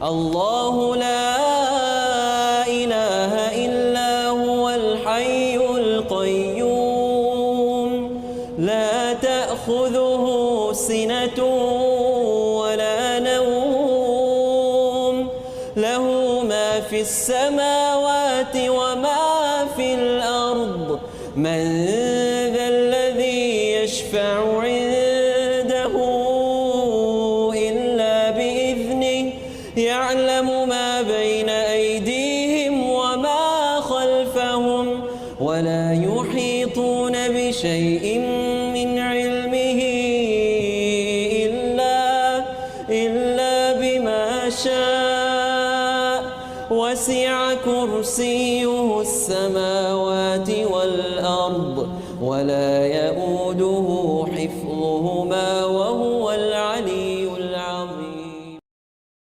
الله لا إله إلا هو الحي القيوم لا تأخذه سنة ولا نوم له ما في السماوات وما في الأرض من ذا الذي يشفع عنده إلا بإذنه يعلم ما بين أيديهم وما خلفهم ولا يحيطون بشيء من علمه إلا بما شاء وسع كرسيه السماوات والأرض ولا يؤوده